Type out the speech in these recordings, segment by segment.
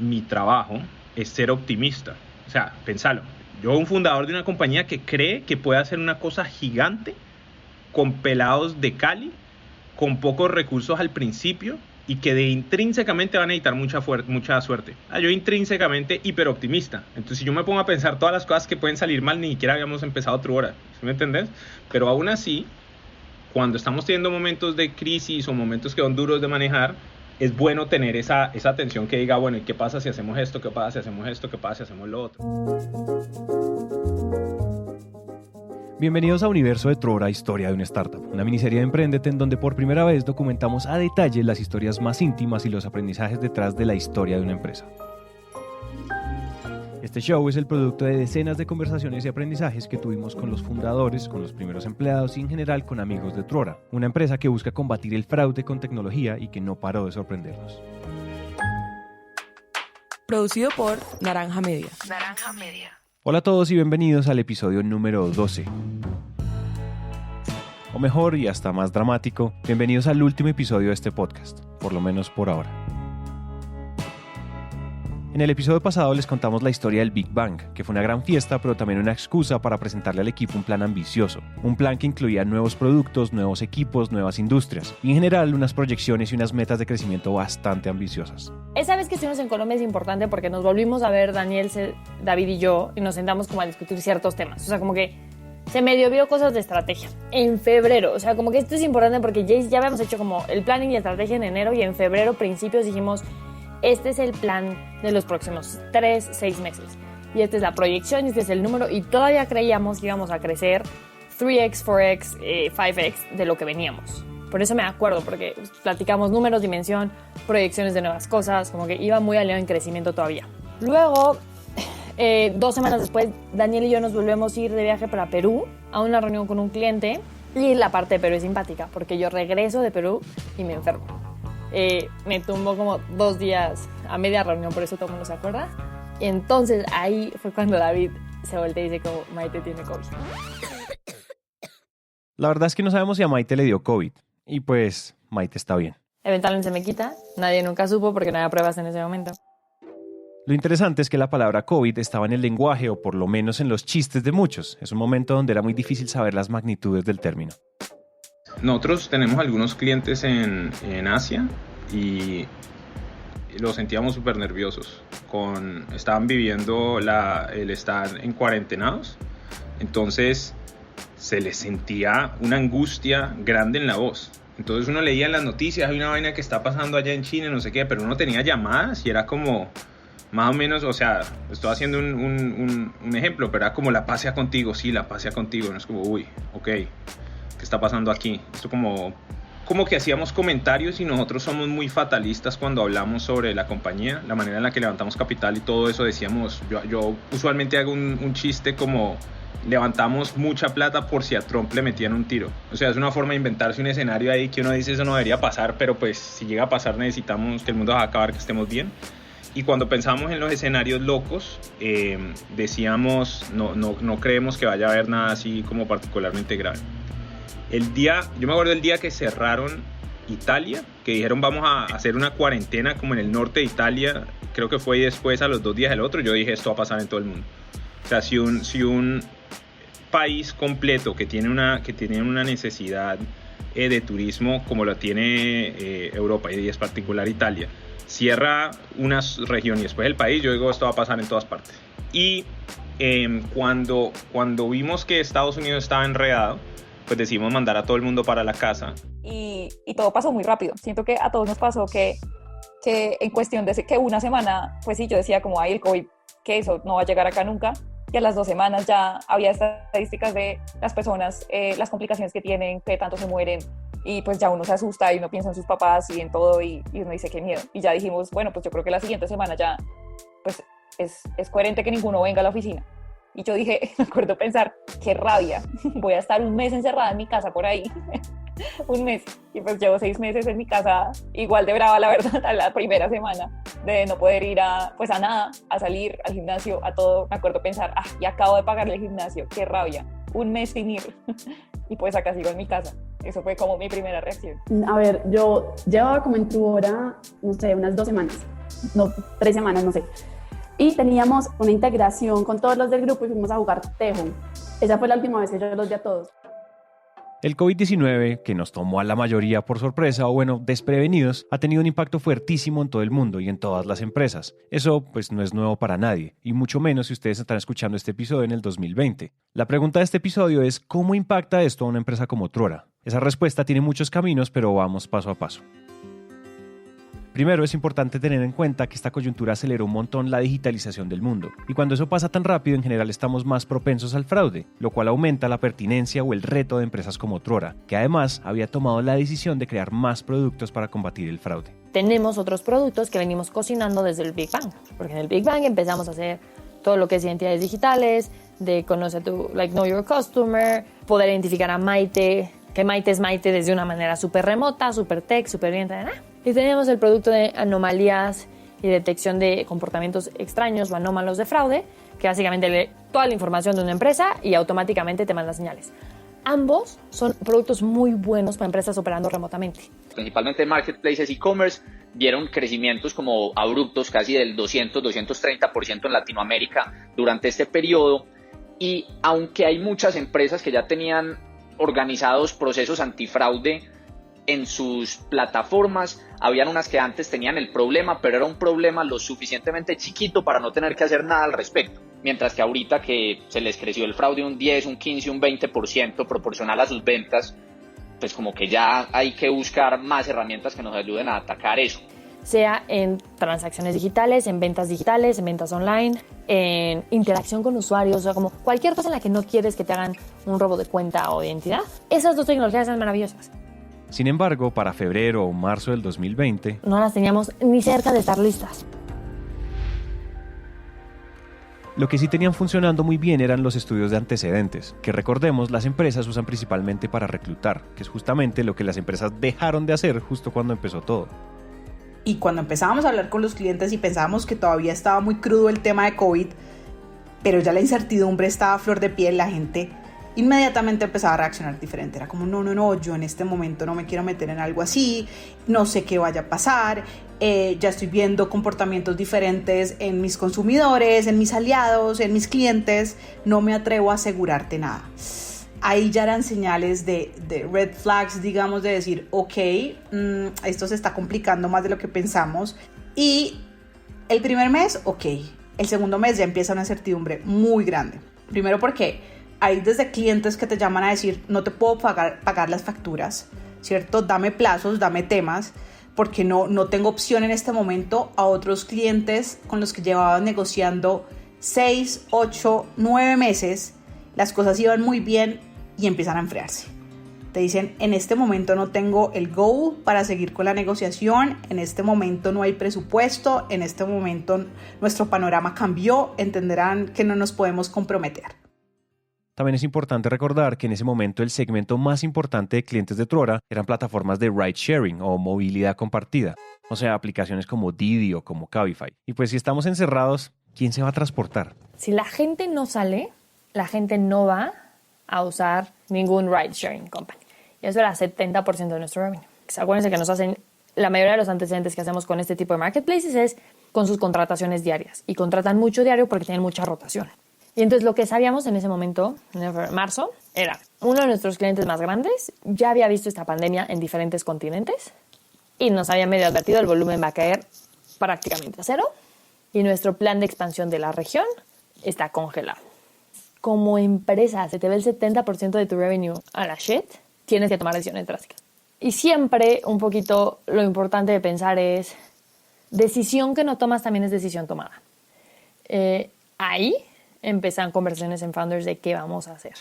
mi trabajo es ser optimista. O sea, pensalo. Yo, un fundador de una compañía que cree que puede hacer una cosa gigante con pelados de Cali, con pocos recursos al principio y que intrínsecamente van a necesitar mucha suerte. Yo intrínsecamente hiperoptimista. Entonces, si yo me pongo a pensar todas las cosas que pueden salir mal, ni siquiera habíamos empezado True Hora. ¿Sí me entendés? Pero aún así, cuando estamos teniendo momentos de crisis o momentos que son duros de manejar, es bueno tener esa atención que diga, bueno, ¿y qué pasa si hacemos esto? ¿Qué pasa si hacemos esto? ¿Qué pasa si hacemos lo otro? Bienvenidos a Universo de True Hora, Historia de una Startup, una miniserie de Emprendete en donde por primera vez documentamos a detalle las historias más íntimas y los aprendizajes detrás de la historia de una empresa. Este show es el producto de decenas de conversaciones y aprendizajes que tuvimos con los fundadores, con los primeros empleados y en general con amigos de True Hora, una empresa que busca combatir el fraude con tecnología y que no paró de sorprendernos. Producido por Naranja Media. Naranja Media. Hola a todos y bienvenidos al episodio número 12. O mejor y hasta más dramático, bienvenidos al último episodio de este podcast, por lo menos por ahora. En el episodio pasado les contamos la historia del Big Bang, que fue una gran fiesta pero también una excusa para presentarle al equipo un plan ambicioso, un plan que incluía nuevos productos, nuevos equipos, nuevas industrias y en general unas proyecciones y unas metas de crecimiento bastante ambiciosas. Esa vez que estuvimos en Colombia es importante porque nos volvimos a ver Daniel, David y yo y nos sentamos como a discutir ciertos temas, o sea, como que se medio vio cosas de estrategia en febrero, o sea, como que esto es importante porque ya habíamos hecho como el planning y estrategia en enero y en febrero principios dijimos, este es el plan de los próximos 3-6 meses y esta es la proyección y este es el número y todavía creíamos que íbamos a crecer 3x, 4x, 5x de lo que veníamos. Por eso me acuerdo, porque platicamos números, dimensión, proyecciones de nuevas cosas, como que iba muy aliado en crecimiento todavía. Luego, 2 semanas después, Daniel y yo nos volvemos a ir de viaje para Perú a una reunión con un cliente y la parte de Perú es simpática porque yo regreso de Perú y me enfermo. Me tumbó como 2 días a media reunión, por eso todo el mundo se acuerda. Y entonces ahí fue cuando David se voltea y dice como Maite tiene COVID. La verdad es que no sabemos si a Maite le dio COVID y pues Maite está bien. Eventualmente se me quita, nadie nunca supo porque no había pruebas en ese momento. Lo interesante es que la palabra COVID estaba en el lenguaje o por lo menos en los chistes de muchos. Es un momento donde era muy difícil saber las magnitudes del término. Nosotros tenemos algunos clientes en Asia y los sentíamos súper nerviosos. Estaban viviendo el estar en cuarentenados, entonces se les sentía una angustia grande en la voz. Entonces uno leía en las noticias, hay una vaina que está pasando allá en China, no sé qué, pero uno tenía llamadas y era como, más o menos, o sea, estoy haciendo un ejemplo, pero era como la paz sea contigo, sí, la paz sea contigo. No es como, uy, ok, ¿qué está pasando aquí? Esto como que hacíamos comentarios y nosotros somos muy fatalistas cuando hablamos sobre la compañía, la manera en la que levantamos capital y todo eso. Decíamos, yo usualmente hago un chiste como levantamos mucha plata por si a Trump le metían un tiro. O sea, es una forma de inventarse un escenario ahí que uno dice eso no debería pasar, pero pues si llega a pasar necesitamos que el mundo va a acabar, que estemos bien. Y cuando pensamos en los escenarios locos, decíamos, no creemos que vaya a haber nada así como particularmente grave. Yo me acuerdo el día que cerraron Italia, que dijeron vamos a hacer una cuarentena como en el norte de Italia, creo que fue después a los 2 días del otro, yo dije esto va a pasar en todo el mundo. O sea, si un país completo que tiene una necesidad de turismo como lo tiene Europa y es particular Italia, cierra una región y después el país, yo digo esto va a pasar en todas partes. Y cuando vimos que Estados Unidos estaba enredado, pues decidimos mandar a todo el mundo para la casa. Y todo pasó muy rápido. Siento que a todos nos pasó que en cuestión de que una semana, pues sí, yo decía como, ay, el COVID, que eso no va a llegar acá nunca. Y a las 2 semanas ya había estadísticas de las personas, las complicaciones que tienen, que tanto se mueren. Y pues ya uno se asusta y uno piensa en sus papás y en todo y uno dice qué miedo. Y ya dijimos, bueno, pues yo creo que la siguiente semana ya pues es coherente que ninguno venga a la oficina. Y yo dije, me acuerdo pensar, qué rabia, voy a estar 1 mes encerrada en mi casa por ahí, 1 mes. Y pues llevo 6 meses en mi casa, igual de brava, la verdad, a la primera semana, de no poder ir a nada, a salir, al gimnasio, a todo. Me acuerdo pensar, y acabo de pagarle el gimnasio, qué rabia, 1 mes sin ir. Y pues acá sigo en mi casa. Eso fue como mi primera reacción. A ver, yo llevaba como en Truora, no sé, unas 2 semanas, no, 3 semanas, no sé. Y teníamos una integración con todos los del grupo y fuimos a jugar tejo. Esa fue la última vez que yo los vi a todos. El COVID-19, que nos tomó a la mayoría por sorpresa o bueno, desprevenidos, ha tenido un impacto fuertísimo en todo el mundo y en todas las empresas. Eso pues no es nuevo para nadie, y mucho menos si ustedes están escuchando este episodio en el 2020. La pregunta de este episodio es ¿cómo impacta esto a una empresa como Truora? Esa respuesta tiene muchos caminos, pero vamos paso a paso. Primero, es importante tener en cuenta que esta coyuntura aceleró un montón la digitalización del mundo, y cuando eso pasa tan rápido, en general estamos más propensos al fraude, lo cual aumenta la pertinencia o el reto de empresas como Truora, que además había tomado la decisión de crear más productos para combatir el fraude. Tenemos otros productos que venimos cocinando desde el Big Bang, porque en el Big Bang empezamos a hacer todo lo que es identidades digitales, de conocer tu, know your customer, poder identificar a Maite, que Maite es Maite desde una manera súper remota, súper tech, súper bien, y tenemos el producto de anomalías y detección de comportamientos extraños o anómalos de fraude, que básicamente lee toda la información de una empresa y automáticamente te manda señales. Ambos son productos muy buenos para empresas operando remotamente. Principalmente marketplaces e-commerce vieron crecimientos como abruptos, casi del 200-230% en Latinoamérica durante este periodo, y aunque hay muchas empresas que ya tenían organizados procesos antifraude en sus plataformas, habían unas que antes tenían el problema, pero era un problema lo suficientemente chiquito para no tener que hacer nada al respecto. Mientras que ahorita que se les creció el fraude un 10, un 15, un 20% proporcional a sus ventas, pues como que ya hay que buscar más herramientas que nos ayuden a atacar eso. Sea en transacciones digitales, en ventas online, en interacción con usuarios, o sea, como cualquier cosa en la que no quieres que te hagan un robo de cuenta o de identidad. Esas dos tecnologías son maravillosas. Sin embargo, para febrero o marzo del 2020, no las teníamos ni cerca de estar listas. Lo que sí tenían funcionando muy bien eran los estudios de antecedentes, que recordemos las empresas usan principalmente para reclutar, que es justamente lo que las empresas dejaron de hacer justo cuando empezó todo. Y cuando empezábamos a hablar con los clientes y pensábamos que todavía estaba muy crudo el tema de COVID, pero ya la incertidumbre estaba a flor de piel, la gente inmediatamente empezaba a reaccionar diferente. Era como, no, yo en este momento no me quiero meter en algo así, no sé qué vaya a pasar, ya estoy viendo comportamientos diferentes en mis consumidores, en mis aliados, en mis clientes, no me atrevo a asegurarte nada. Ahí ya eran señales de red flags, digamos, de decir, ok, esto se está complicando más de lo que pensamos. Y el primer mes, ok, el segundo mes ya empieza una incertidumbre muy grande. Primero porque hay desde clientes que te llaman a decir, no te puedo pagar las facturas, ¿cierto? Dame plazos, dame temas, porque no tengo opción en este momento, a otros clientes con los que llevaban negociando 6, 8, 9 meses, las cosas iban muy bien y empiezan a enfriarse. Te dicen, en este momento no tengo el go para seguir con la negociación, en este momento no hay presupuesto, en este momento nuestro panorama cambió, entenderán que no nos podemos comprometer. También es importante recordar que en ese momento el segmento más importante de clientes de Truora eran plataformas de ride sharing o movilidad compartida, o sea, aplicaciones como Didi o como Cabify. Y pues si estamos encerrados, ¿quién se va a transportar? Si la gente no sale, la gente no va a usar ningún ride sharing company. Y eso era 70% de nuestro revenue. Acuérdense que nos hacen, la mayoría de los antecedentes que hacemos con este tipo de marketplaces es con sus contrataciones diarias. Y contratan mucho diario porque tienen mucha rotación. Y entonces lo que sabíamos en ese momento, en marzo, era uno de nuestros clientes más grandes ya había visto esta pandemia en diferentes continentes y nos había medio advertido el volumen va a caer prácticamente a cero y nuestro plan de expansión de la región está congelado. Como empresa, se te ve el 70% de tu revenue a la shit, tienes que tomar decisiones drásticas. Y siempre un poquito lo importante de pensar es decisión que no tomas también es decisión tomada. Ahí empiezan conversaciones en Founders de qué vamos a hacer.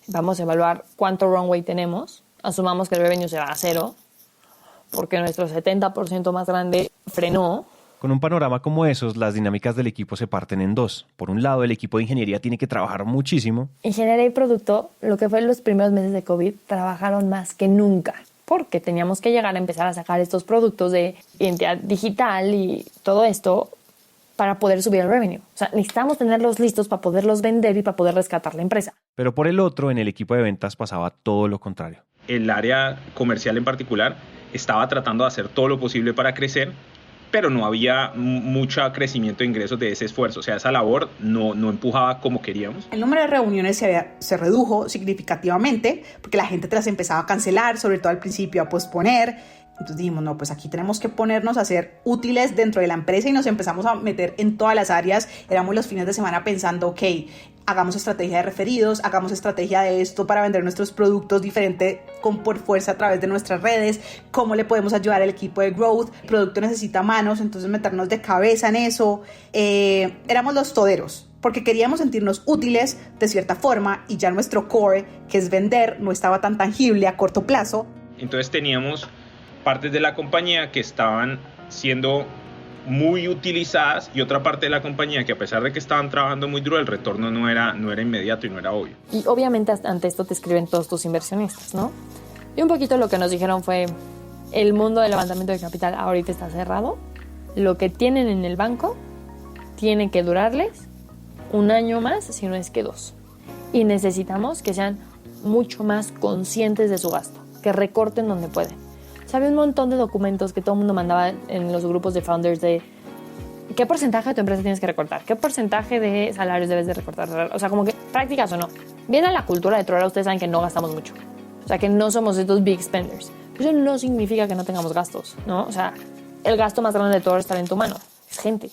Vamos a evaluar cuánto runway tenemos. Asumamos que el revenue se va a cero porque nuestro 70% más grande frenó. Con un panorama como esos, las dinámicas del equipo se parten en dos. Por un lado, el equipo de ingeniería tiene que trabajar muchísimo. Ingeniería y producto, lo que fue en los primeros meses de COVID, trabajaron más que nunca porque teníamos que llegar a empezar a sacar estos productos de identidad digital y todo esto para poder subir el revenue. O sea, necesitamos tenerlos listos para poderlos vender y para poder rescatar la empresa. Pero por el otro, en el equipo de ventas pasaba todo lo contrario. el área comercial en particular estaba tratando de hacer todo lo posible para crecer, pero no había mucho crecimiento de ingresos de ese esfuerzo. O sea, esa labor no empujaba como queríamos. El número de reuniones se redujo significativamente porque la gente te las empezaba a cancelar, sobre todo al principio a posponer. Entonces dijimos, no, pues aquí tenemos que ponernos a ser útiles dentro de la empresa y nos empezamos a meter en todas las áreas. Éramos los fines de semana pensando, ok, hagamos estrategia de referidos, hagamos estrategia de esto para vender nuestros productos diferente por fuerza a través de nuestras redes, cómo le podemos ayudar al equipo de growth, el producto necesita manos, entonces meternos de cabeza en eso. Éramos los toderos, porque queríamos sentirnos útiles de cierta forma y ya nuestro core, que es vender, no estaba tan tangible a corto plazo. Entonces teníamos partes de la compañía que estaban siendo muy utilizadas y otra parte de la compañía que a pesar de que estaban trabajando muy duro, el retorno no era inmediato y no era obvio. Y obviamente ante esto te escriben todos tus inversionistas, ¿no? Y un poquito lo que nos dijeron fue, el mundo del levantamiento de capital ahorita está cerrado, lo que tienen en el banco tiene que durarles 1 año más, si no es que 2. Y necesitamos que sean mucho más conscientes de su gasto, que recorten donde pueden. Había un montón de documentos que todo el mundo mandaba en los grupos de founders de qué porcentaje de tu empresa tienes que recortar, qué porcentaje de salarios debes de recortar. O sea, como que prácticas o no. Viene la cultura de Truora, ustedes saben que no gastamos mucho. O sea, que no somos estos big spenders. Eso no significa que no tengamos gastos, ¿no? O sea, el gasto más grande de todo está en tu mano. Es gente.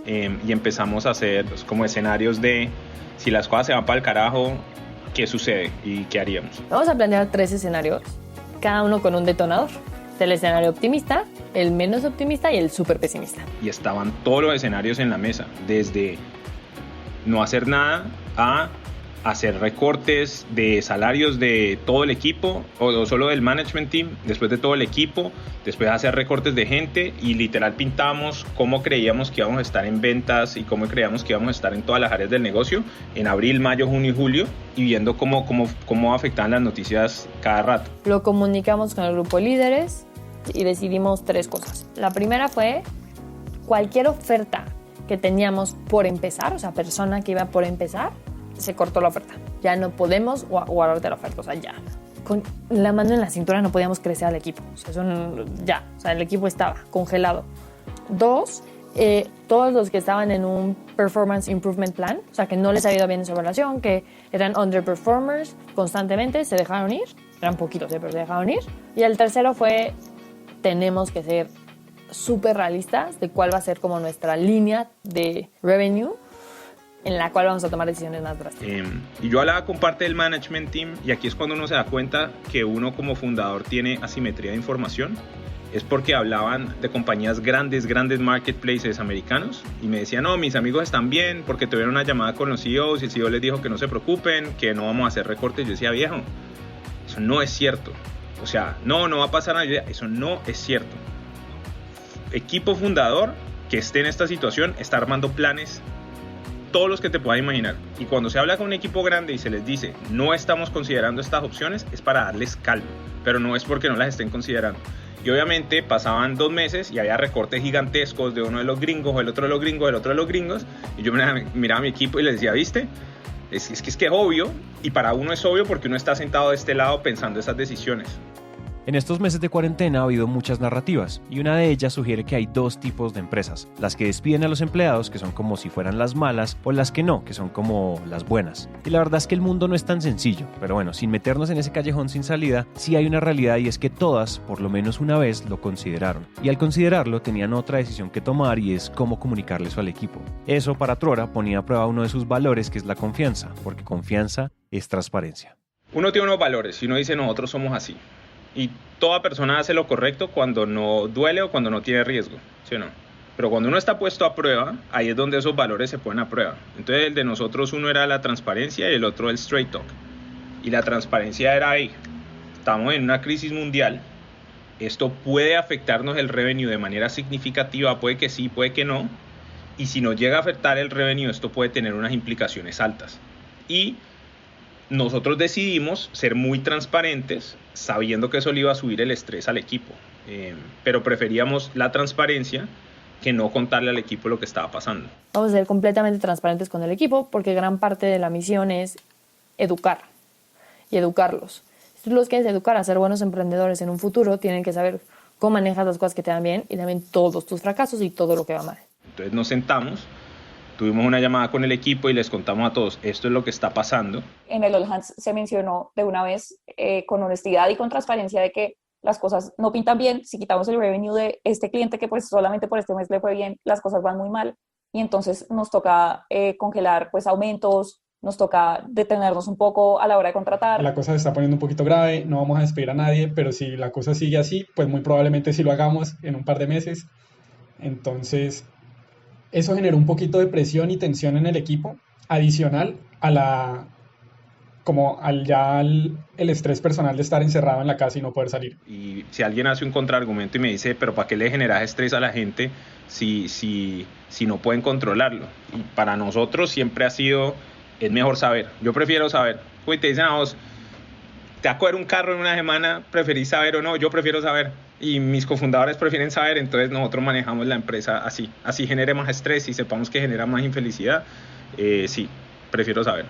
Y empezamos a hacer como escenarios de si las cosas se van para el carajo, ¿qué sucede y qué haríamos? Vamos a planear 3 escenarios, cada uno con un detonador. El escenario optimista, el menos optimista y el súper pesimista. Y estaban todos los escenarios en la mesa, desde no hacer nada a hacer recortes de salarios de todo el equipo o solo del management team, después de todo el equipo, después hacer recortes de gente y literal pintamos cómo creíamos que íbamos a estar en ventas y cómo creíamos que íbamos a estar en todas las áreas del negocio en abril, mayo, junio y julio y viendo cómo afectaban las noticias cada rato. Lo comunicamos con el grupo de líderes y decidimos 3 cosas. La primera fue cualquier oferta que teníamos por empezar, o sea, persona que iba por empezar, se cortó la oferta. Ya no podemos guardarte la oferta, o sea, ya. Con la mano en la cintura no podíamos crecer al equipo. O sea, el equipo estaba congelado. 2, todos los que estaban en un Performance Improvement Plan, o sea, que no les había ido bien en su evaluación, que eran underperformers constantemente, se dejaron ir. Eran poquitos, pero se dejaron ir. Y el tercero fue, tenemos que ser súper realistas de cuál va a ser como nuestra línea de revenue en la cual vamos a tomar decisiones más drásticas. Y yo hablaba con parte del management team y aquí es cuando uno se da cuenta que uno como fundador tiene asimetría de información. Es porque hablaban de compañías grandes marketplaces americanos y me decían, no, mis amigos están bien porque tuvieron una llamada con los CEOs y el CEO les dijo que no se preocupen, que no vamos a hacer recortes. Yo decía, viejo, eso no es cierto. O sea, no va a pasar nada. Eso no es cierto. Equipo fundador que esté en esta situación está armando planes todos los que te puedas imaginar. Y cuando se habla con un equipo grande y se les dice no estamos considerando estas opciones, es para darles calma, pero no es porque no las estén considerando. Y obviamente pasaban 2 meses y había recortes gigantescos de uno de los gringos, o el otro de los gringos, el otro de los gringos, y yo miraba a mi equipo y les decía, ¿viste? Es que es obvio, y para uno es obvio porque uno está sentado de este lado pensando esas decisiones. En estos meses de cuarentena ha habido muchas narrativas y una de ellas sugiere que hay 2 tipos de empresas, las que despiden a los empleados, que son como si fueran las malas, o las que no, que son como las buenas. Y la verdad es que el mundo no es tan sencillo, pero bueno, sin meternos en ese callejón sin salida, sí hay una realidad y es que todas, por lo menos una vez, lo consideraron. Y al considerarlo tenían otra decisión que tomar y es cómo comunicarle eso al equipo. Eso para Truora ponía a prueba uno de sus valores, que es la confianza, porque confianza es transparencia. Uno tiene unos valores y uno dice nosotros somos así. Y toda persona hace lo correcto cuando no duele o cuando no tiene riesgo, ¿sí o no? Pero cuando uno está puesto a prueba, ahí es donde esos valores se ponen a prueba. Entonces el de nosotros uno era la transparencia y el otro el straight talk. Y la transparencia era ahí. Estamos en una crisis mundial. Esto puede afectarnos el revenue de manera significativa, puede que sí, puede que no. Y si nos llega a afectar el revenue, esto puede tener unas implicaciones altas. Y nosotros decidimos ser muy transparentes, sabiendo que eso le iba a subir el estrés al equipo, pero preferíamos la transparencia que no contarle al equipo lo que estaba pasando. Vamos a ser completamente transparentes con el equipo porque gran parte de la misión es educar y educarlos. Si tú los quieres educar a ser buenos emprendedores en un futuro, tienen que saber cómo manejas las cosas que te van bien y también todos tus fracasos y todo lo que va mal. Entonces nos sentamos, tuvimos una llamada con el equipo y les contamos a todos, esto es lo que está pasando. En el All Hands se mencionó de una vez con honestidad y con transparencia de que las cosas no pintan bien. Si quitamos el revenue de este cliente que pues solamente por este mes le fue bien, las cosas van muy mal y entonces nos toca congelar pues aumentos, nos toca detenernos un poco a la hora de contratar. La cosa se está poniendo un poquito grave, no vamos a despedir a nadie, pero si la cosa sigue así, pues muy probablemente sí lo hagamos en un par de meses. Entonces, eso generó un poquito de presión y tensión en el equipo, adicional a el estrés personal de estar encerrado en la casa y no poder salir. Y si alguien hace un contraargumento y me dice, pero ¿para qué le generas estrés a la gente si no pueden controlarlo? Y para nosotros siempre ha sido, es mejor saber. Yo prefiero saber. Uy, te dicen a vos, te va a coger un carro en una semana, ¿preferís saber o no? Yo prefiero saber. Y mis cofundadores prefieren saber, entonces nosotros manejamos la empresa así. Así genere más estrés y sepamos que genera más infelicidad. Sí, prefiero saber.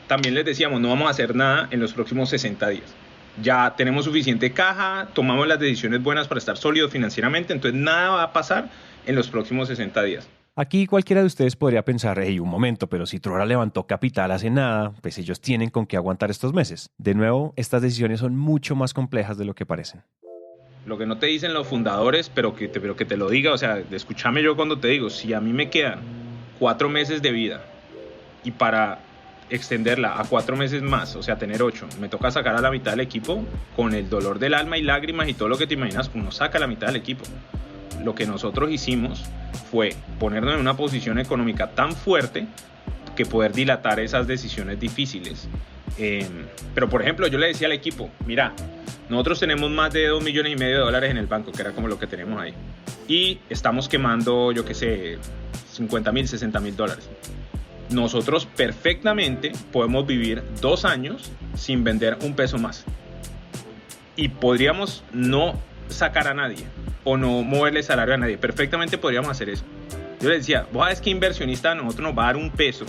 También les decíamos, no vamos a hacer nada en los próximos 60 días. Ya tenemos suficiente caja, tomamos las decisiones buenas para estar sólidos financieramente, entonces nada va a pasar en los próximos 60 días. Aquí cualquiera de ustedes podría pensar, hey, un momento, pero si Trora levantó capital hace nada, pues ellos tienen con qué aguantar estos meses. De nuevo, estas decisiones son mucho más complejas de lo que parecen. Lo que no te dicen los fundadores, pero que te lo diga, o sea, escúchame yo cuando te digo, si a mí me quedan 4 meses de vida y para extenderla a 4 meses más, o sea, tener 8, me toca sacar a la mitad del equipo, con el dolor del alma y lágrimas y todo lo que te imaginas, uno saca a la mitad del equipo. Lo que nosotros hicimos fue ponernos en una posición económica tan fuerte que poder dilatar esas decisiones difíciles. Pero por ejemplo, yo le decía al equipo, mira, nosotros tenemos más de $2,5 millones en el banco, que era como lo que tenemos ahí, y estamos quemando, yo qué sé, $50,000, $60,000. Nosotros perfectamente podemos vivir 2 años sin vender un peso más y podríamos no sacar a nadie o no moverle salario a nadie. Perfectamente podríamos hacer eso. Yo les decía, vos sabes que inversionista a nosotros nos va a dar un peso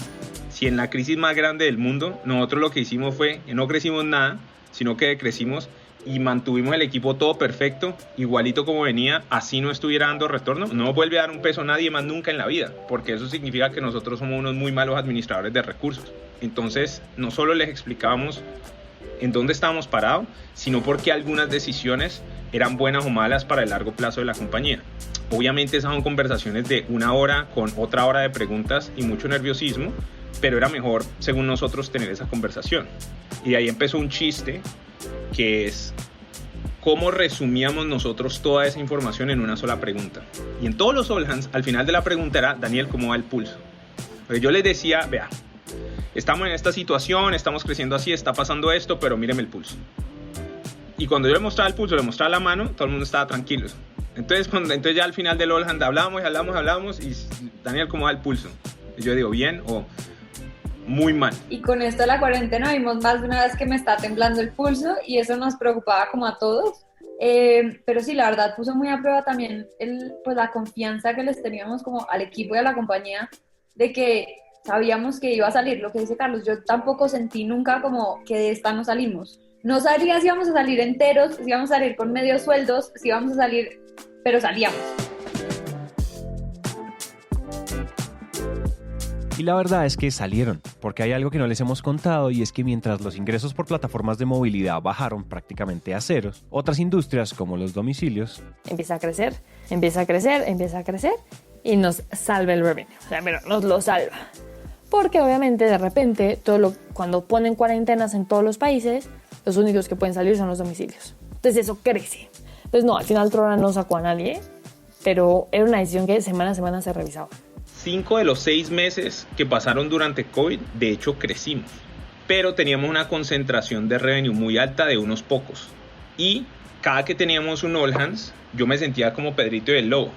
si en la crisis más grande del mundo nosotros lo que hicimos fue que no crecimos nada, sino que decrecimos y mantuvimos el equipo todo perfecto, igualito como venía, así no estuviera dando retorno. No vuelve a dar un peso a nadie más nunca en la vida, porque eso significa que nosotros somos unos muy malos administradores de recursos. Entonces, no solo les explicábamos en dónde estábamos parados, sino porque algunas decisiones eran buenas o malas para el largo plazo de la compañía. Obviamente esas son conversaciones de 1 hora con otra hora de preguntas y mucho nerviosismo, pero era mejor, según nosotros, tener esa conversación. Y ahí empezó un chiste que es cómo resumíamos nosotros toda esa información en una sola pregunta. Y en todos los All Hands, al final de la pregunta era, Daniel, ¿cómo va el pulso? Porque yo les decía, vea, estamos en esta situación, estamos creciendo así, está pasando esto, pero míreme el pulso. Y cuando yo le mostraba el pulso, le mostraba la mano, todo el mundo estaba tranquilo. Entonces ya al final del All Hand hablábamos y Daniel, ¿cómo va el pulso? Y yo digo, bien o muy mal. Y con esto de la cuarentena vimos más de una vez que me está temblando el pulso y eso nos preocupaba como a todos. Pero sí, la verdad puso muy a prueba también pues la confianza que les teníamos como al equipo y a la compañía de que sabíamos que iba a salir. Lo que dice Carlos, yo tampoco sentí nunca como que de esta no salimos. No sabía si íbamos a salir enteros, si íbamos a salir con medios sueldos, si íbamos a salir, pero salíamos. Y la verdad es que salieron, porque hay algo que no les hemos contado y es que mientras los ingresos por plataformas de movilidad bajaron prácticamente a ceros, otras industrias como los domicilios empieza a crecer y nos salva el revenue, o sea, pero nos lo salva. Porque obviamente de repente cuando ponen cuarentenas en todos los países, los únicos que pueden salir son los domicilios. Entonces eso crece. Entonces no, al final Trora no sacó a nadie, pero era una decisión que semana a semana se revisaba. 5 de los 6 meses que pasaron durante COVID, de hecho crecimos, pero teníamos una concentración de revenue muy alta de unos pocos. Y cada que teníamos un All Hands, yo me sentía como Pedrito y el Lobo,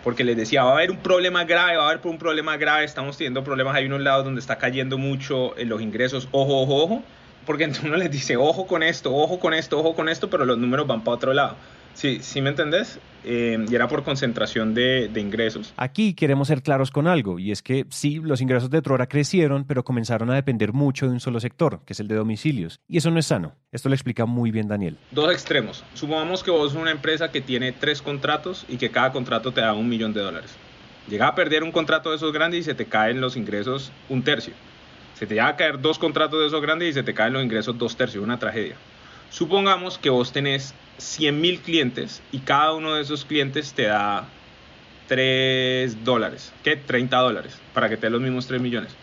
porque les decía, va a haber un problema grave, estamos teniendo problemas, hay unos lados donde está cayendo mucho los ingresos, ojo, porque entonces uno les dice, ojo con esto, pero los números van para otro lado. Sí, ¿me entendés? Y era por concentración de ingresos. Aquí queremos ser claros con algo, y es que sí, los ingresos de Truora crecieron, pero comenzaron a depender mucho de un solo sector, que es el de domicilios, y eso no es sano. Esto lo explica muy bien Daniel. Dos extremos. Supongamos que vos sos una empresa que tiene 3 contratos y que cada contrato te da $1 millón. Llega a perder un contrato de esos grandes y se te caen los ingresos 1/3. Se te llega a caer 2 contratos de esos grandes y se te caen los ingresos 2/3, una tragedia. Supongamos que vos tenés 100,000 clientes y cada uno de esos clientes te da $3, ¿qué? $30 para que te dé los mismos 3 millones.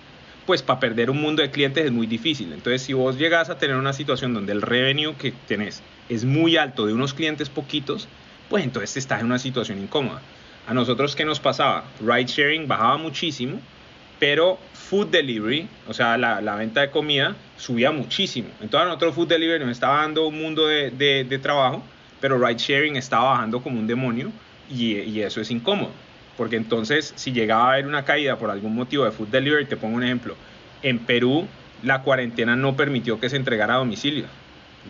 Pues para perder un mundo de clientes es muy difícil. Entonces, si vos llegas a tener una situación donde el revenue que tenés es muy alto de unos clientes poquitos, pues entonces estás en una situación incómoda. A nosotros, ¿qué nos pasaba? Ride sharing bajaba muchísimo, pero food delivery, o sea, la venta de comida, subía muchísimo. Entonces, a nosotros food delivery nos estaba dando un mundo de trabajo, pero ride sharing estaba bajando como un demonio y eso es incómodo. Porque entonces, si llegaba a haber una caída por algún motivo de food delivery, te pongo un ejemplo. En Perú, la cuarentena no permitió que se entregara a domicilio.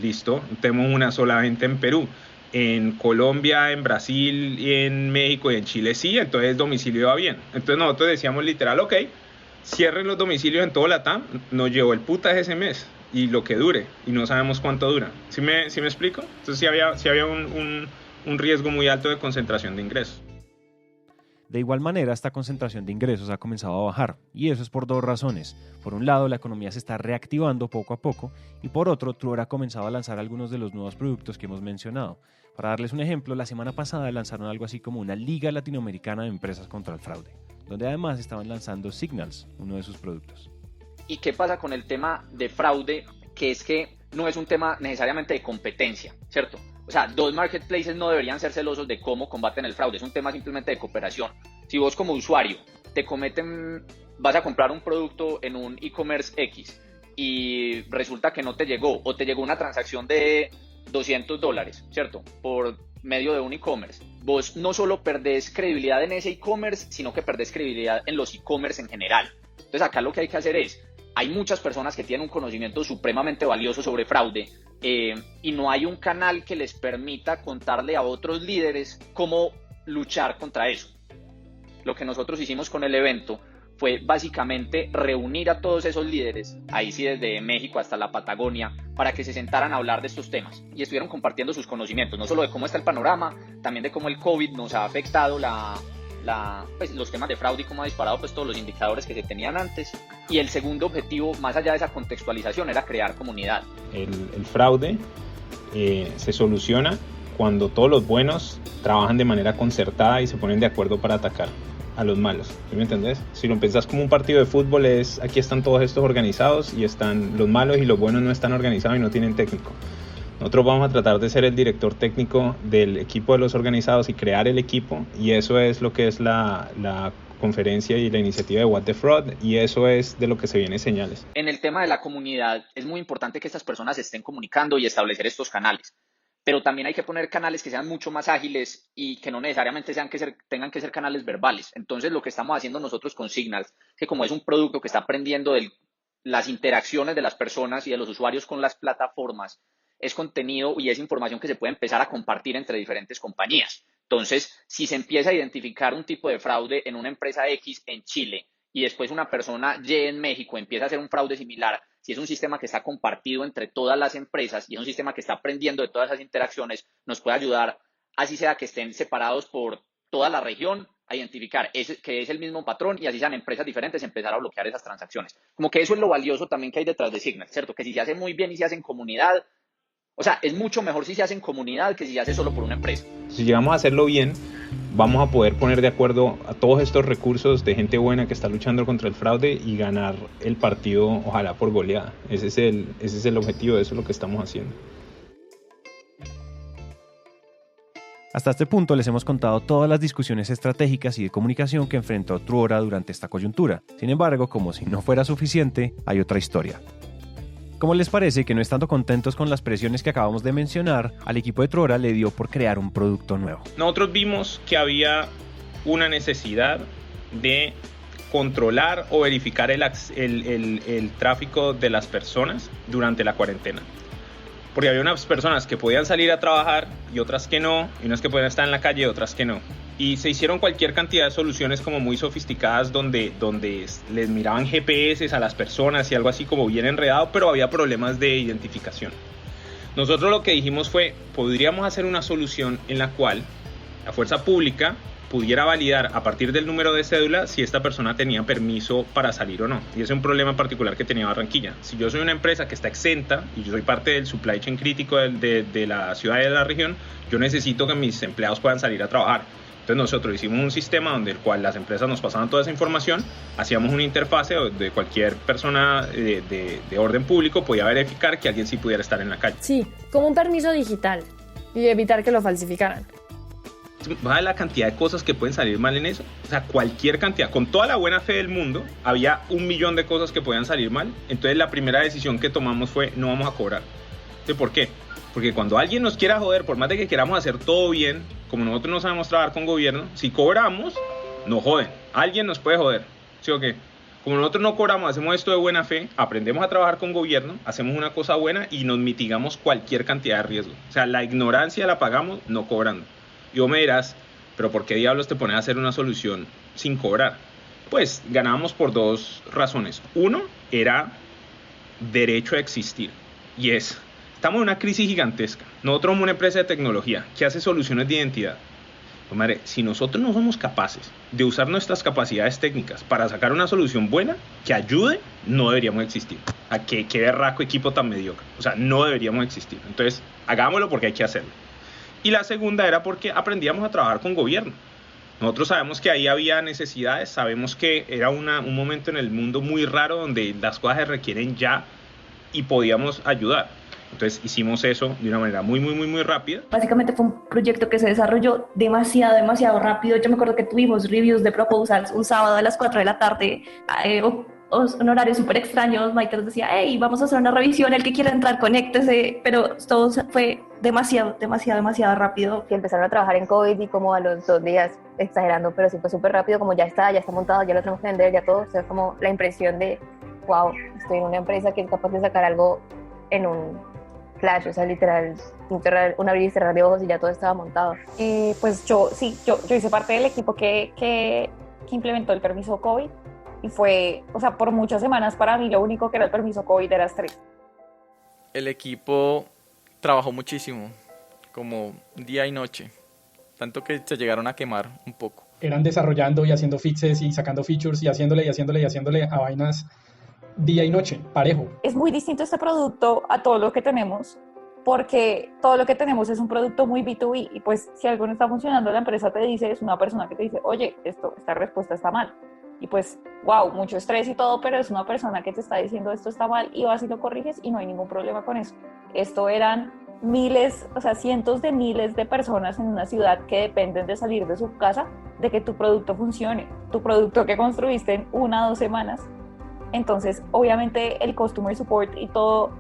Listo, tenemos una sola venta en Perú. En Colombia, en Brasil, en México y en Chile sí, entonces el domicilio va bien. Entonces nosotros decíamos literal, ok, cierren los domicilios en todo Latam, nos llevó el putas ese mes y lo que dure, y no sabemos cuánto dura. ¿Sí me explico? Entonces sí había un riesgo muy alto de concentración de ingresos. De igual manera, esta concentración de ingresos ha comenzado a bajar, y eso es por 2 razones. Por un lado, la economía se está reactivando poco a poco, y por otro, Truora ha comenzado a lanzar algunos de los nuevos productos que hemos mencionado. Para darles un ejemplo, la semana pasada lanzaron algo así como una Liga Latinoamericana de Empresas contra el Fraude, donde además estaban lanzando Signals, uno de sus productos. ¿Y qué pasa con el tema de fraude? Que es que no es un tema necesariamente de competencia, ¿cierto? O sea, 2 marketplaces no deberían ser celosos de cómo combaten el fraude, es un tema simplemente de cooperación. Si vos como usuario vas a comprar un producto en un e-commerce X y resulta que no te llegó, o te llegó una transacción de $200, ¿cierto? Por medio de un e-commerce. Vos no solo perdés credibilidad en ese e-commerce, sino que perdés credibilidad en los e-commerce en general. Entonces acá lo que hay que hacer es, hay muchas personas que tienen un conocimiento supremamente valioso sobre fraude y no hay un canal que les permita contarle a otros líderes cómo luchar contra eso. Lo que nosotros hicimos con el evento fue básicamente reunir a todos esos líderes, ahí sí desde México hasta la Patagonia, para que se sentaran a hablar de estos temas y estuvieron compartiendo sus conocimientos, no solo de cómo está el panorama, también de cómo el COVID nos ha afectado pues, los temas de fraude y cómo ha disparado pues, todos los indicadores que se tenían antes. Y el segundo objetivo, más allá de esa contextualización, era crear comunidad. El fraude se soluciona cuando todos los buenos trabajan de manera concertada y se ponen de acuerdo para atacar a los malos, ¿sí me entendés? Si lo pensás como un partido de fútbol, aquí están todos estos organizados y están los malos y los buenos no están organizados y no tienen técnico. Nosotros vamos a tratar de ser el director técnico del equipo de los organizados y crear el equipo, y eso es lo que es la conferencia y la iniciativa de What the Fraud, y eso es de lo que se viene señales. En el tema de la comunidad es muy importante que estas personas estén comunicando y establecer estos canales. Pero también hay que poner canales que sean mucho más ágiles y que no necesariamente tengan que ser canales verbales. Entonces, lo que estamos haciendo nosotros con Signals, que como es un producto que está aprendiendo de las interacciones de las personas y de los usuarios con las plataformas, es contenido y es información que se puede empezar a compartir entre diferentes compañías. Entonces, si se empieza a identificar un tipo de fraude en una empresa X en Chile y después una persona Y en México empieza a hacer un fraude similar, si es un sistema que está compartido entre todas las empresas y es un sistema que está aprendiendo de todas esas interacciones, nos puede ayudar, así sea que estén separados por toda la región, a identificar que es el mismo patrón y así sean empresas diferentes, empezar a bloquear esas transacciones. Como que eso es lo valioso también que hay detrás de Signal, ¿cierto? Que si se hace muy bien y se hace en comunidad, o sea, es mucho mejor si se hace en comunidad que si se hace solo por una empresa. Si llegamos a hacerlo bien, vamos a poder poner de acuerdo a todos estos recursos de gente buena que está luchando contra el fraude y ganar el partido, ojalá por goleada. Ese es el objetivo, de eso es lo que estamos haciendo. Hasta este punto les hemos contado todas las discusiones estratégicas y de comunicación que enfrentó Truora durante esta coyuntura. Sin embargo, como si no fuera suficiente, hay otra historia. ¿Cómo les parece que no estando contentos con las presiones que acabamos de mencionar, al equipo de Truora le dio por crear un producto nuevo? Nosotros vimos que había una necesidad de controlar o verificar el tráfico de las personas durante la cuarentena. porque había unas personas que podían salir a trabajar y otras que no, y unas que podían estar en la calle y otras que no. Y se hicieron cualquier cantidad de soluciones como muy sofisticadas donde les miraban GPS a las personas y algo así como bien enredado, pero había problemas de identificación. Nosotros lo que dijimos fue, podríamos hacer una solución en la cual la fuerza pública pudiera validar a partir del número de cédula si esta persona tenía permiso para salir o no. Y ese es un problema en particular que tenía Barranquilla. Si yo soy una empresa que está exenta y yo soy parte del supply chain crítico de la ciudad y de la región, yo necesito que mis empleados puedan salir a trabajar. Entonces nosotros hicimos un sistema donde el cual las empresas nos pasaban toda esa información, hacíamos una interfase de cualquier persona de orden público podía verificar que alguien sí pudiera estar en la calle. Sí, como un permiso digital y evitar que lo falsificaran. ¿Sabes la cantidad de cosas que pueden salir mal en eso? O sea, cualquier cantidad. Con toda la buena fe del mundo, había 1.000.000 de cosas que podían salir mal. Entonces la primera decisión que tomamos fue, no vamos a cobrar. ¿Entonces por qué? Porque cuando alguien nos quiera joder, por más de que queramos hacer todo bien, como nosotros no sabemos trabajar con gobierno, si cobramos, nos joden. Alguien nos puede joder. ¿Sí o qué? Como nosotros no cobramos, hacemos esto de buena fe, aprendemos a trabajar con gobierno, hacemos una cosa buena y nos mitigamos cualquier cantidad de riesgo. O sea, la ignorancia la pagamos no cobrando. Y vos me dirás, pero ¿por qué diablos te pones a hacer una solución sin cobrar? Pues ganábamos por dos razones. Uno era derecho a existir. Y estamos en una crisis gigantesca. Nosotros somos una empresa de tecnología que hace soluciones de identidad. Pues madre, si nosotros no somos capaces de usar nuestras capacidades técnicas para sacar una solución buena que ayude, no deberíamos existir. ¿A qué berraco equipo tan mediocre? O sea, no deberíamos existir. Entonces, hagámoslo porque hay que hacerlo. Y la segunda era porque aprendíamos a trabajar con gobierno. Nosotros sabemos que ahí había necesidades, sabemos que era un momento en el mundo muy raro donde las cosas se requieren ya y podíamos ayudar. Entonces hicimos eso de una manera muy rápida. Básicamente fue un proyecto que se desarrolló demasiado rápido. Yo me acuerdo que tuvimos reviews de proposals un sábado a las 4 de la tarde, un horario súper extraño. Mike nos decía, hey, vamos a hacer una revisión, el que quiera entrar, conéctese, pero todo fue demasiado rápido. Que empezaron a trabajar en COVID y como a los 2 días, exagerando, pero sí fue súper rápido, como ya está montado, ya lo tenemos que vender, ya todo. O sea, como la impresión de, wow, estoy en una empresa que es capaz de sacar algo en un flash, o sea, literal, un abrir y cerrar de ojos y ya todo estaba montado. Pues yo hice parte del equipo que implementó el permiso COVID y fue, o sea, por muchas semanas para mí lo único que era el permiso COVID era estrés. El equipo trabajó muchísimo, como día y noche, tanto que se llegaron a quemar un poco. Eran desarrollando y haciendo fixes y sacando features y haciéndole a vainas día y noche, parejo. Es muy distinto este producto a todo lo que tenemos, porque todo lo que tenemos es un producto muy B2B y pues si algo no está funcionando, la empresa te dice, es una persona que te dice, oye, esta respuesta está mal. Y pues, wow, mucho estrés y todo, pero es una persona que te está diciendo esto está mal y vas y lo corriges y no hay ningún problema con eso. Esto eran miles, o sea, cientos de miles de personas en una ciudad que dependen de salir de su casa, de que tu producto funcione, tu producto que construiste en 1 o 2 semanas. Entonces, obviamente, el customer support y todas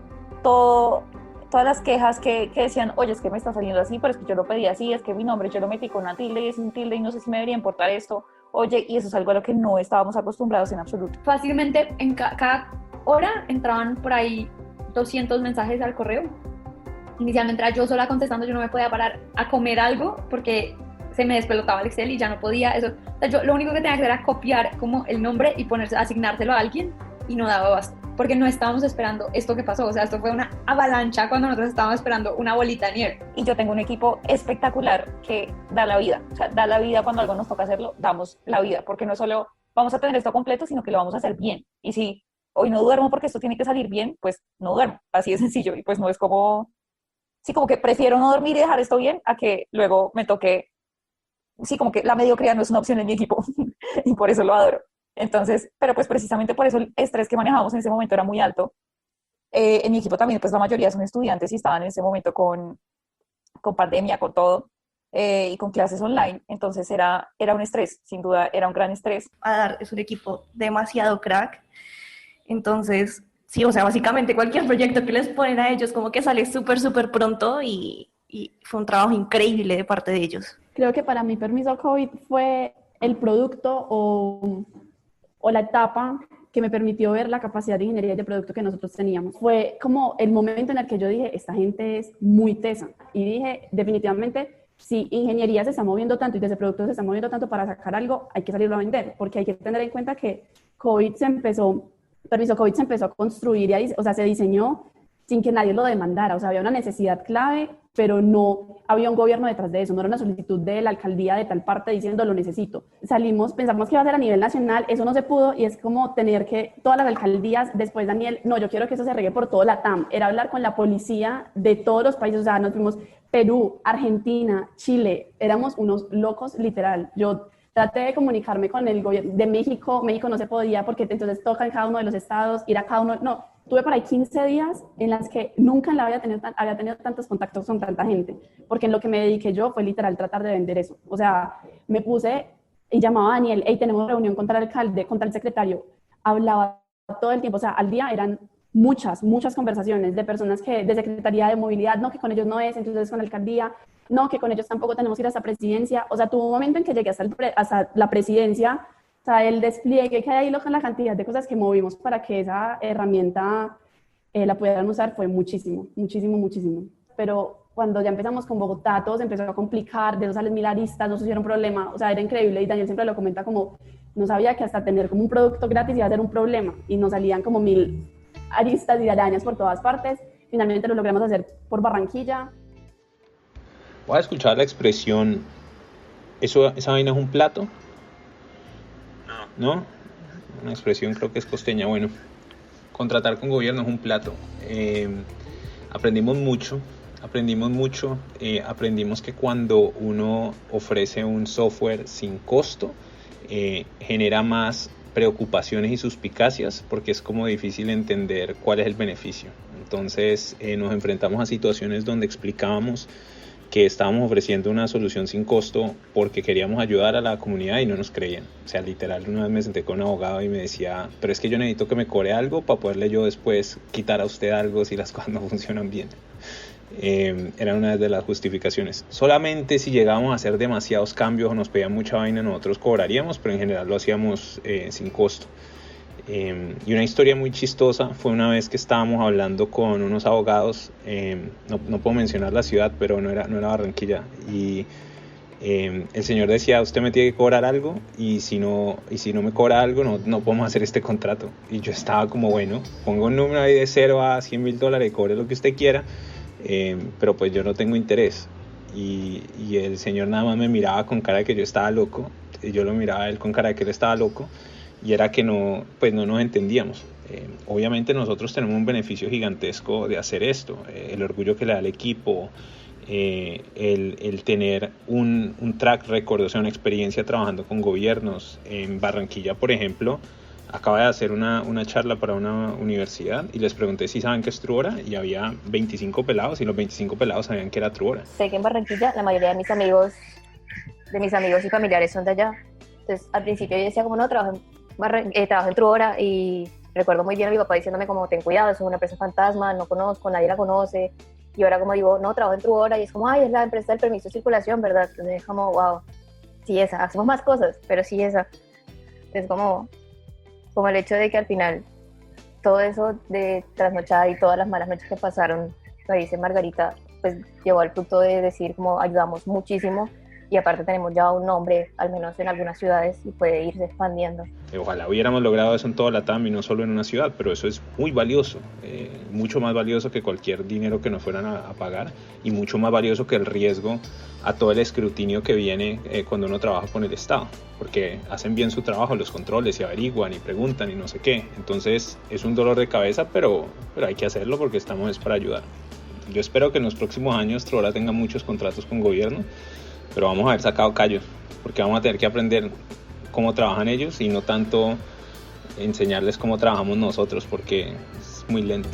las quejas que decían, oye, es que me está saliendo así, pero es que yo lo pedí así, es que mi nombre yo lo metí con una tilde y es un tilde y no sé si me debería importar esto. Oye, y eso es algo a lo que no estábamos acostumbrados en absoluto. Fácilmente, en cada hora entraban por ahí 200 mensajes al correo. Inicialmente era yo sola contestando, yo no me podía parar a comer algo porque se me despelotaba el Excel y ya no podía. O sea, yo lo único que tenía que hacer era copiar como el nombre y asignárselo a alguien y no daba abasto, porque no estábamos esperando esto que pasó. O sea, esto fue una avalancha cuando nosotros estábamos esperando una bolita de nieve. Y yo tengo un equipo espectacular que da la vida. O sea, da la vida cuando algo nos toca hacerlo, damos la vida, porque no solo vamos a tener esto completo, sino que lo vamos a hacer bien. Y si hoy no duermo porque esto tiene que salir bien, pues no duermo. Así de sencillo. Y pues no es como... Sí, como que prefiero no dormir y dejar esto bien a que luego me toque... Sí, como que la mediocridad no es una opción en mi equipo y por eso lo adoro. Entonces, pero pues precisamente por eso el estrés que manejábamos en ese momento era muy alto. En mi equipo también, pues la mayoría son estudiantes y estaban en ese momento con pandemia, con todo, y con clases online. Entonces era un estrés, sin duda, era un gran estrés. Adar es un equipo demasiado crack. Entonces, sí, o sea, básicamente cualquier proyecto que les ponen a ellos como que sale súper pronto y fue un trabajo increíble de parte de ellos. Creo que para mí permiso COVID fue el producto o o la etapa que me permitió ver la capacidad de ingeniería y de producto que nosotros teníamos. Fue como el momento en el que yo dije, esta gente es muy tesa. Y dije, definitivamente, si ingeniería se está moviendo tanto y desde producto se está moviendo tanto para sacar algo, hay que salirlo a vender, porque hay que tener en cuenta que COVID se empezó a construir, o sea, se diseñó sin que nadie lo demandara. O sea, había una necesidad clave, pero no había un gobierno detrás de eso, no era una solicitud de la alcaldía de tal parte diciendo lo necesito. Salimos, pensamos que iba a ser a nivel nacional, eso no se pudo, y es como tener que todas las alcaldías, después Daniel, no, yo quiero que eso se regue por todo Latam, era hablar con la policía de todos los países, o sea, nos fuimos Perú, Argentina, Chile, éramos unos locos literal. Yo traté de comunicarme con el gobierno de México no se podía porque entonces toca en cada uno de los estados, ir a cada uno, no, tuve por ahí 15 días en las que nunca en la vida había tenido tantos contactos con tanta gente, porque en lo que me dediqué yo fue literal tratar de vender eso. O sea, me puse y llamaba a Daniel, hey, tenemos reunión contra el alcalde, contra el secretario, hablaba todo el tiempo, o sea, al día eran muchas conversaciones de personas que de Secretaría de Movilidad, no, que con ellos no es, entonces con la alcaldía, no, que con ellos tampoco tenemos que ir hasta presidencia. O sea, tuvo un momento en que llegué hasta la presidencia, o sea, el despliegue que hay ahí con la cantidad de cosas que movimos para que esa herramienta la pudieran usar fue muchísimo. Pero cuando ya empezamos con Bogotá, todo se empezó a complicar, de eso salen 1000 aristas, nos hicieron problema, o sea, era increíble, y Daniel siempre lo comenta como, no sabía que hasta tener como un producto gratis iba a ser un problema, y nos salían como 1000 aristas y arañas por todas partes. Finalmente lo logramos hacer por Barranquilla. Voy a escuchar la expresión, ¿esa vaina es un plato? ¿No? Una expresión creo que es costeña. Bueno, contratar con gobierno es un plato. Aprendimos mucho. Aprendimos que cuando uno ofrece un software sin costo, genera más preocupaciones y suspicacias, porque es como difícil entender cuál es el beneficio. Entonces nos enfrentamos a situaciones donde explicábamos que estábamos ofreciendo una solución sin costo porque queríamos ayudar a la comunidad y no nos creían. O sea, literal, una vez me senté con un abogado y me decía, pero es que yo necesito que me cobre algo para poderle yo después quitar a usted algo si las cosas no funcionan bien. Era una de las justificaciones. Solamente si llegábamos a hacer demasiados cambios o nos pedían mucha vaina, nosotros cobraríamos, pero en general lo hacíamos sin costo. Y una historia muy chistosa fue una vez que estábamos hablando con unos abogados, no puedo mencionar la ciudad, pero no era Barranquilla, y el señor decía, usted me tiene que cobrar algo, y si no me cobra algo, no podemos hacer este contrato. Y yo estaba como, bueno, pongo un número ahí de $0 a $100,000 y cobre lo que usted quiera, pero pues yo no tengo interés. Y el señor nada más me miraba con cara de que yo estaba loco, y yo lo miraba a él con cara de que él estaba loco, y era que no nos entendíamos. Obviamente nosotros tenemos un beneficio gigantesco de hacer esto, el orgullo que le da al equipo, el tener un track record, o sea, una experiencia trabajando con gobiernos. En Barranquilla, por ejemplo, acaba de hacer una charla para una universidad y les pregunté si saben qué es Truora, y había 25 pelados y los 25 pelados sabían que era Truora. Sé que en Barranquilla la mayoría de mis amigos y familiares son de allá. Entonces al principio yo decía como no, trabajo en Truora, y recuerdo muy bien a mi papá diciéndome como ten cuidado, es una empresa fantasma, no conozco, nadie la conoce. Y ahora como digo, no, trabajo en Truora, y es como, ay, es la empresa del permiso de circulación, ¿verdad? Entonces es como, wow, sí esa, hacemos más cosas, pero sí esa. Es como el hecho de que al final todo eso de trasnochada y todas las malas noches que pasaron, lo dice Margarita, pues llevó al punto de decir como ayudamos muchísimo, y aparte tenemos ya un nombre, al menos en algunas ciudades, y puede irse expandiendo. Ojalá hubiéramos logrado eso en toda Latam y no solo en una ciudad, pero eso es muy valioso, mucho más valioso que cualquier dinero que nos fueran a pagar, y mucho más valioso que el riesgo a todo el escrutinio que viene cuando uno trabaja con el Estado, porque hacen bien su trabajo, los controles, y averiguan y preguntan y no sé qué. Entonces es un dolor de cabeza, pero hay que hacerlo porque estamos para ayudar. Yo espero que en los próximos años Truora tenga muchos contratos con gobierno, pero vamos a haber sacado callos, porque vamos a tener que aprender cómo trabajan ellos y no tanto enseñarles cómo trabajamos nosotros, porque es muy lento.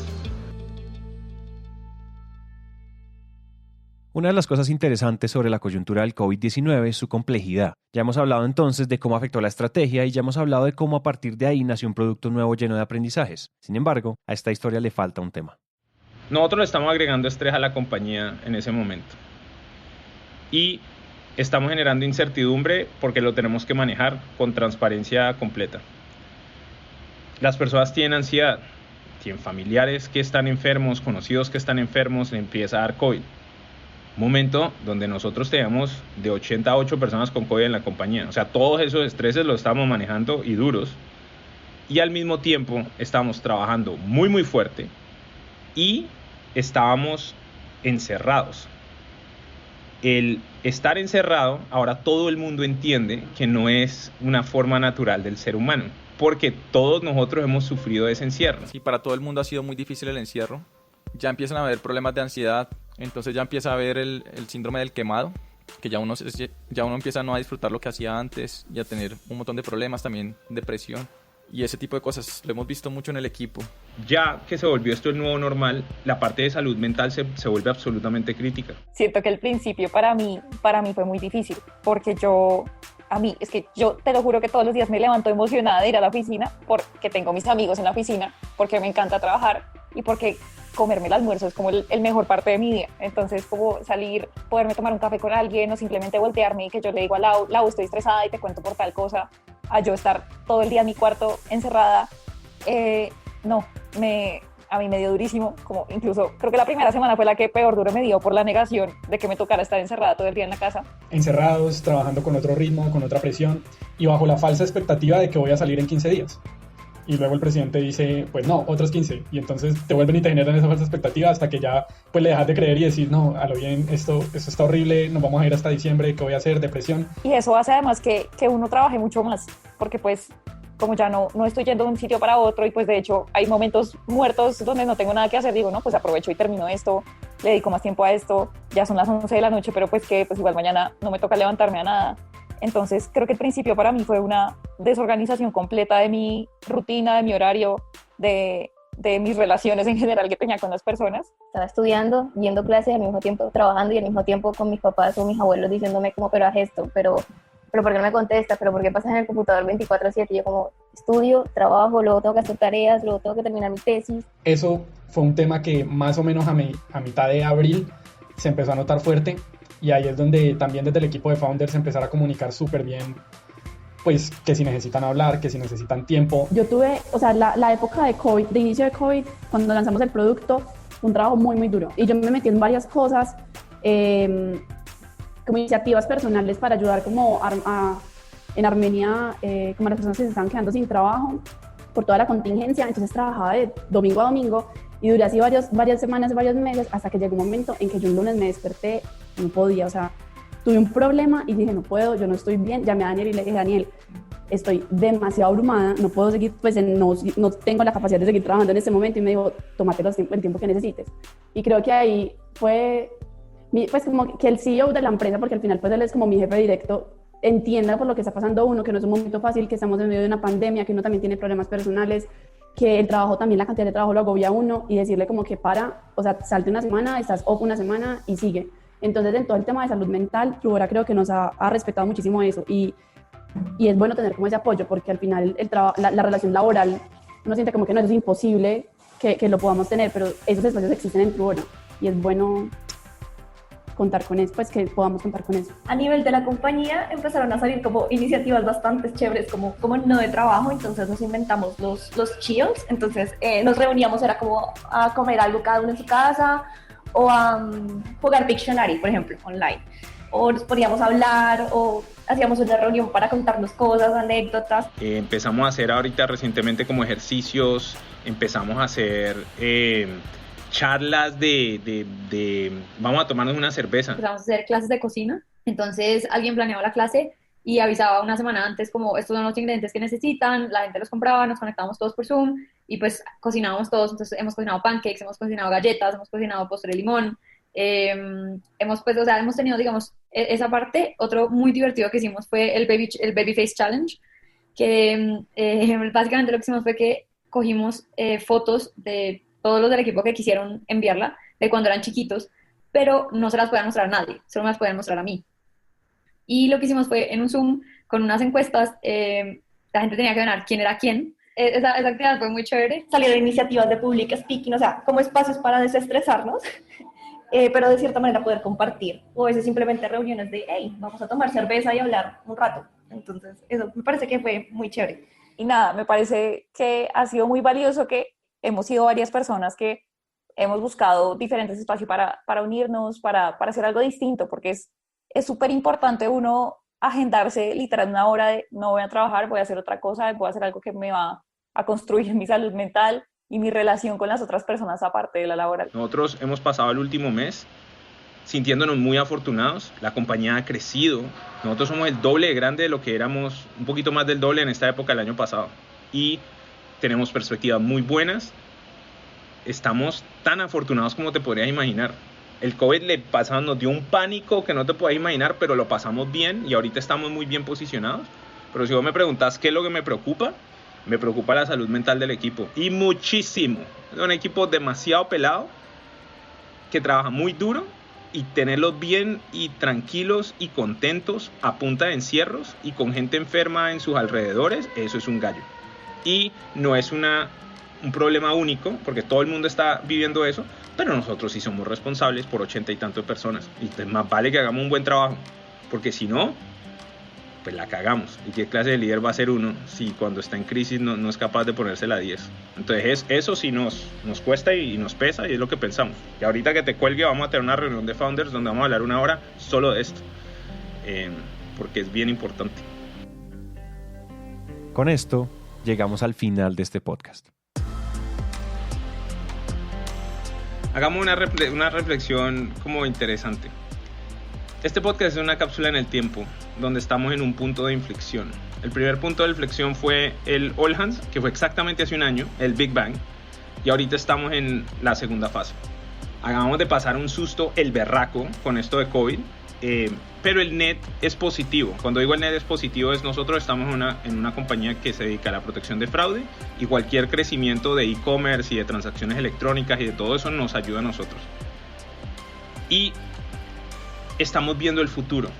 Una de las cosas interesantes sobre la coyuntura del COVID-19 es su complejidad. Ya hemos hablado entonces de cómo afectó la estrategia, y ya hemos hablado de cómo a partir de ahí nació un producto nuevo lleno de aprendizajes. Sin embargo, a esta historia le falta un tema. Nosotros le estamos agregando estrés a la compañía en ese momento. Y estamos generando incertidumbre porque lo tenemos que manejar con transparencia completa. Las personas tienen ansiedad, tienen familiares que están enfermos, conocidos que están enfermos, le empieza a dar COVID. Un momento donde nosotros teníamos de 88 personas con COVID en la compañía. O sea, todos esos estreses los estábamos manejando y duros. Y al mismo tiempo estábamos trabajando muy, muy fuerte y estábamos encerrados. El estar encerrado, ahora todo el mundo entiende que no es una forma natural del ser humano, porque todos nosotros hemos sufrido ese encierro. Sí, para todo el mundo ha sido muy difícil el encierro. Ya empiezan a haber problemas de ansiedad, entonces ya empieza a haber el síndrome del quemado, que ya uno empieza a no a disfrutar lo que hacía antes y a tener un montón de problemas, también depresión y ese tipo de cosas. Lo hemos visto mucho en el equipo. Ya que se volvió esto el nuevo normal, la parte de salud mental se vuelve absolutamente crítica. Siento que el principio para mí fue muy difícil, porque yo te lo juro que todos los días me levanto emocionada de ir a la oficina porque tengo mis amigos en la oficina, porque me encanta trabajar y porque comerme el almuerzo es como el mejor parte de mi día. Entonces, como salir, poderme tomar un café con alguien o simplemente voltearme y que yo le digo a Lau, estoy estresada y te cuento por tal cosa, a yo estar todo el día en mi cuarto encerrada, a mí me dio durísimo, como incluso creo que la primera semana fue la que peor duro me dio por la negación de que me tocara estar encerrada todo el día en la casa. Encerrados, trabajando con otro ritmo, con otra presión y bajo la falsa expectativa de que voy a salir en 15 días. Y luego el presidente dice, pues no, otros 15. Y entonces te vuelven y te generan esa falsa expectativa hasta que ya pues le dejas de creer y decir, no, a lo bien, esto está horrible, nos vamos a ir hasta diciembre, ¿qué voy a hacer? Depresión. Y eso hace además que uno trabaje mucho más, porque pues como ya no estoy yendo de un sitio para otro y pues de hecho hay momentos muertos donde no tengo nada que hacer, digo, no, pues aprovecho y termino esto, le dedico más tiempo a esto, ya son las 11 de la noche, pero pues que pues igual mañana no me toca levantarme a nada. Entonces creo que el principio para mí fue una desorganización completa de mi rutina, de mi horario, de mis relaciones en general que tenía con las personas. Estaba estudiando, yendo clases y al mismo tiempo trabajando y al mismo tiempo con mis papás o mis abuelos diciéndome como, pero haz esto, pero ¿por qué no me contestas? ¿Pero por qué pasas en el computador 24/7? Y yo como estudio, trabajo, luego tengo que hacer tareas, luego tengo que terminar mi tesis. Eso fue un tema que más o menos a mitad de abril se empezó a notar fuerte. Y ahí es donde también desde el equipo de Founders empezar a comunicar súper bien, pues que si necesitan hablar, que si necesitan tiempo. Yo tuve, o sea, la época de COVID, de inicio de COVID, cuando lanzamos el producto, un trabajo muy, muy duro. Y yo me metí en varias cosas, como iniciativas personales para ayudar como en Armenia, como a las personas que se estaban quedando sin trabajo por toda la contingencia. Entonces trabajaba de domingo a domingo y duré así varias semanas, varios meses, hasta que llegó un momento en que yo un lunes me desperté, no podía, o sea, tuve un problema y dije, no puedo, yo no estoy bien. Llamé a Daniel y le dije, Daniel, estoy demasiado abrumada, no puedo seguir, pues no tengo la capacidad de seguir trabajando en este momento. Y me dijo, tómate el tiempo que necesites. Y creo que ahí fue, pues como que el CEO de la empresa, porque al final pues él es como mi jefe directo, entienda por lo que está pasando uno, que no es un momento fácil, que estamos en medio de una pandemia, que uno también tiene problemas personales, que el trabajo también, la cantidad de trabajo lo agobia a uno, y decirle como que o sea, salte una semana, estás off una semana y sigue. Entonces, en todo el tema de salud mental, Trubora creo que nos ha respetado muchísimo eso y es bueno tener como ese apoyo, porque al final la relación laboral, uno siente como que no, eso es imposible que lo podamos tener, pero esos espacios existen en Trubora y es bueno contar con eso, pues que podamos contar con eso. A nivel de la compañía empezaron a salir como iniciativas bastante chéveres, como no de trabajo, entonces nos inventamos los chills, entonces nos reuníamos, era como a comer algo cada uno en su casa, o a jugar Pictionary, por ejemplo, online, o nos poníamos a hablar, o hacíamos una reunión para contarnos cosas, anécdotas. Empezamos a hacer ahorita recientemente como ejercicios, empezamos a hacer charlas de vamos a tomarnos una cerveza. Empezamos a hacer clases de cocina, entonces alguien planeaba la clase y avisaba una semana antes como estos son los ingredientes que necesitan, la gente los compraba, nos conectábamos todos por Zoom y pues cocinábamos todos. Entonces hemos cocinado pancakes, hemos cocinado galletas, hemos cocinado postre de limón, hemos tenido, digamos, esa parte. Otro muy divertido que hicimos fue el Baby Face Challenge, que básicamente lo que hicimos fue que cogimos fotos de todos los del equipo que quisieron enviarla, de cuando eran chiquitos, pero no se las podían mostrar a nadie, solo me las podían mostrar a mí. Y lo que hicimos fue en un Zoom con unas encuestas, la gente tenía que ganar quién era quién. Esa actividad fue muy chévere. Salieron iniciativas de public speaking, o sea, como espacios para desestresarnos, pero de cierta manera poder compartir. O a veces simplemente reuniones de, hey, vamos a tomar cerveza y hablar un rato. Entonces, eso me parece que fue muy chévere. nada, me parece que ha sido muy valioso que hemos sido varias personas que hemos buscado diferentes espacios para unirnos, para hacer algo distinto, porque es súper importante uno agendarse literal una hora de no voy a trabajar, voy a hacer otra cosa, voy a hacer algo que me va a construir mi salud mental y mi relación con las otras personas aparte de la laboral. Nosotros hemos pasado el último mes sintiéndonos muy afortunados. La compañía ha crecido. Nosotros somos el doble de grande de lo que éramos, un poquito más del doble en esta época del año pasado. Y tenemos perspectivas muy buenas. Estamos tan afortunados como te podrías imaginar. El COVID nos dio un pánico que no te puedes imaginar, pero lo pasamos bien y ahorita estamos muy bien posicionados. Pero si vos me preguntás qué es lo que me preocupa la salud mental del equipo. Y muchísimo. Es un equipo demasiado pelado que trabaja muy duro, y tenerlos bien y tranquilos y contentos a punta de encierros y con gente enferma en sus alrededores, eso es un gallo. Y no es un problema único, porque todo el mundo está viviendo eso, pero nosotros sí somos responsables por 80 y tantas personas. Y entonces más vale que hagamos un buen trabajo, porque si no, pues la cagamos. ¿Y qué clase de líder va a ser uno si cuando está en crisis no es capaz de ponerse la 10? Entonces eso sí nos cuesta y nos pesa, y es lo que pensamos. Y ahorita que te cuelgue vamos a tener una reunión de founders donde vamos a hablar 1 hora solo de esto, porque es bien importante. Con esto llegamos al final de este podcast. Hagamos una reflexión como interesante. Este podcast es una cápsula en el tiempo, donde estamos en un punto de inflexión. El primer punto de inflexión fue el All Hands, que fue exactamente hace un año, el Big Bang, y ahorita estamos en la segunda fase. Acabamos de pasar un susto, el berraco, con esto de COVID, pero el net es positivo. Cuando digo el net es positivo, nosotros estamos en una compañía que se dedica a la protección de fraude, y cualquier crecimiento de e-commerce y de transacciones electrónicas y de todo eso nos ayuda a nosotros. Y estamos viendo el futuro.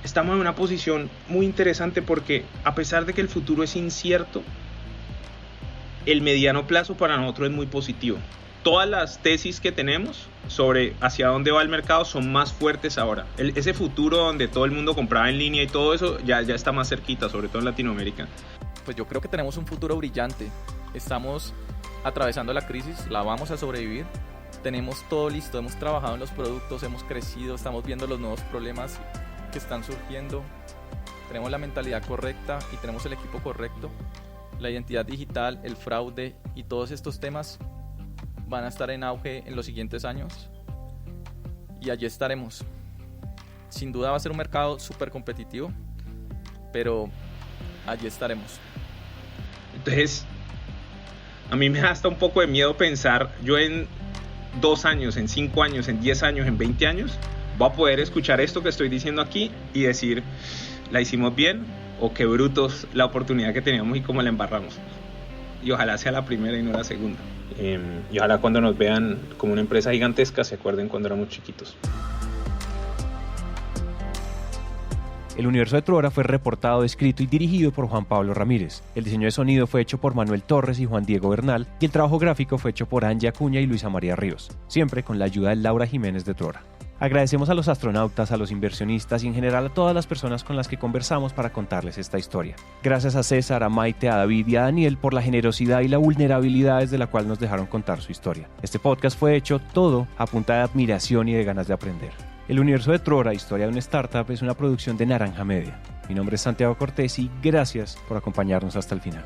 Estamos en una posición muy interesante porque a pesar de que el futuro es incierto, el mediano plazo para nosotros es muy positivo. Todas las tesis que tenemos sobre hacia dónde va el mercado son más fuertes ahora. Ese futuro donde todo el mundo compraba en línea y todo eso ya está más cerquita, sobre todo en Latinoamérica. Pues yo creo que tenemos un futuro brillante. Estamos atravesando la crisis, la vamos a sobrevivir. Tenemos todo listo, hemos trabajado en los productos, hemos crecido, estamos viendo los nuevos problemas que están surgiendo. Tenemos la mentalidad correcta y tenemos el equipo correcto. La identidad digital, el fraude y todos estos temas van a estar en auge en los siguientes años. Y allí estaremos. Sin duda va a ser un mercado súper competitivo, pero allí estaremos. Entonces, a mí me da hasta un poco de miedo pensar, yo en 2 años, en 5 años, en 10 años, en 20 años, voy a poder escuchar esto que estoy diciendo aquí y decir, la hicimos bien, o qué brutos la oportunidad que teníamos y cómo la embarramos. Y ojalá sea la primera y no la segunda. Y ojalá cuando nos vean como una empresa gigantesca se acuerden cuando éramos chiquitos. El universo de Truora fue reportado, escrito y dirigido por Juan Pablo Ramírez. El diseño de sonido fue hecho por Manuel Torres y Juan Diego Bernal, y el trabajo gráfico fue hecho por Angie Acuña y Luisa María Ríos, siempre con la ayuda de Laura Jiménez de Truora. Agradecemos a los astronautas, a los inversionistas y en general a todas las personas con las que conversamos para contarles esta historia. Gracias a César, a Maite, a David y a Daniel por la generosidad y la vulnerabilidad desde la cual nos dejaron contar su historia. Este podcast fue hecho todo a punta de admiración y de ganas de aprender. El universo de Truora, historia de una startup, es una producción de Naranja Media. Mi nombre es Santiago Cortés y gracias por acompañarnos hasta el final.